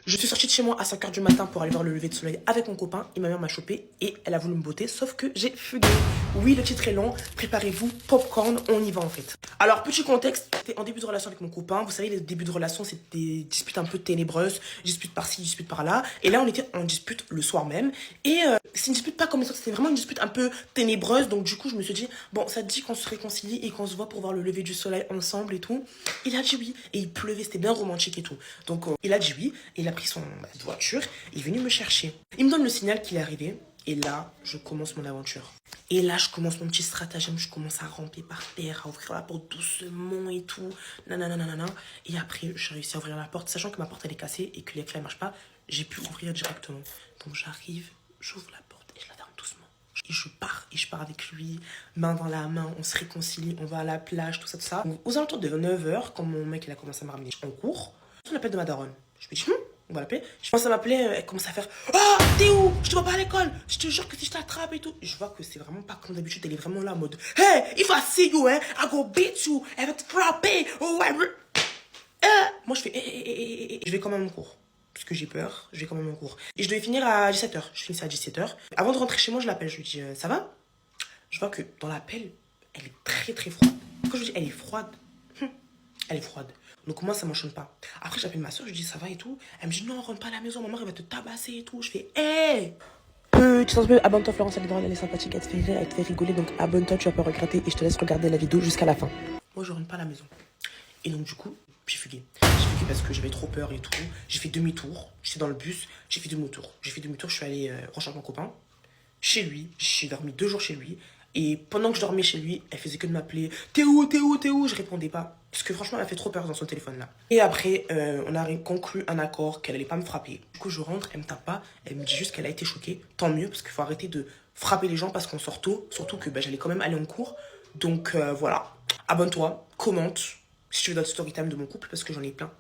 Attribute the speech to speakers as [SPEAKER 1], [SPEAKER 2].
[SPEAKER 1] Je suis sortie de chez moi à 5h du matin pour aller voir le lever de soleil avec mon copain et ma mère m'a chopé et elle a voulu me botter, sauf que j'ai fugué. Oui, le titre est long, préparez-vous, popcorn, on y va en fait. Alors, petit contexte, j'étais en début de relation avec mon copain. Vous savez, les débuts de relation, c'est des disputes un peu ténébreuses, disputes par-ci, disputes par-là. Et là, on était en dispute le soir même. Et c'est une dispute pas comme les autres, c'était vraiment une dispute un peu ténébreuse. Donc du coup, je me suis dit, bon, ça te dit qu'on se réconcilie et qu'on se voit pour voir le lever du soleil ensemble et tout. Il a dit oui. Et il pleuvait, c'était bien romantique et tout. Donc il a dit oui. Et il a pris son voiture. Il est venu me chercher. Il me donne le signal qu'il est arrivé. Et là, je commence mon aventure. Et là, je commence mon petit stratagème. Je commence à ramper par terre, à ouvrir la porte doucement et tout. Nanana. Et après, je réussis à ouvrir la porte, sachant que ma porte, elle est cassée et que les clés ne marchent pas. J'ai pu ouvrir directement. Donc j'arrive, j'ouvre la porte et je la ferme doucement. Et je pars avec lui, main dans la main, on se réconcilie, on va à la plage, tout ça. Donc, aux alentours de 9h, quand mon mec il a commencé à me ramener en cours, on l'appelle de ma daronne. Je me dis, on va l'appeler. Je pense à m'appeler, elle commence à faire, oh, t'es où? Je te vois pas à l'école, je te jure que si je t'attrape et tout. Et je vois que c'est vraiment pas comme d'habitude, elle est vraiment là en mode, hey, if I see you, hein, I go beat you, elle va te frapper, oh, ouais. Moi je fais, je vais quand même en cours. Parce que j'ai peur, je vais quand même en cours. Et je devais finir à 17h. Je finis ça à 17h. Avant de rentrer chez moi, je l'appelle. Je lui dis, ça va? Je vois que dans l'appel, elle est très très froide. Quand je lui dis, elle est froide, elle est froide. Donc moi, ça m'enchaîne pas. Après, j'appelle ma soeur, je lui dis, ça va et tout. Elle me dit, non, rentre pas à la maison, maman, elle va te tabasser et tout. Je fais, hé! Tu t'en peux, abonne-toi, Florence, elle est sympathique, elle te fait rire, elle te fait rigoler. Donc abonne-toi, tu vas pas regretter et je te laisse regarder la vidéo jusqu'à la fin. Moi, je rentre pas à la maison. Et donc, du coup, j'ai fugué. J'ai fugué parce que j'avais trop peur et tout. J'ai fait demi-tour. J'étais dans le bus. J'ai fait demi-tour. Je suis allé rejoindre mon copain. Chez lui. J'ai dormi 2 jours chez lui. Et pendant que je dormais chez lui, elle faisait que de m'appeler. T'es où? T'es où? T'es où? Je répondais pas. Parce que franchement, elle m'a fait trop peur dans son téléphone là. Et après, on a conclu un accord qu'elle allait pas me frapper. Du coup, je rentre, elle me tape pas. Elle me dit juste qu'elle a été choquée. Tant mieux, parce qu'il faut arrêter de frapper les gens parce qu'on sort tôt. Surtout que j'allais quand même aller en cours. Donc voilà. Abonne-toi, commente. Si tu veux d'autres story time de mon couple, parce que j'en ai plein.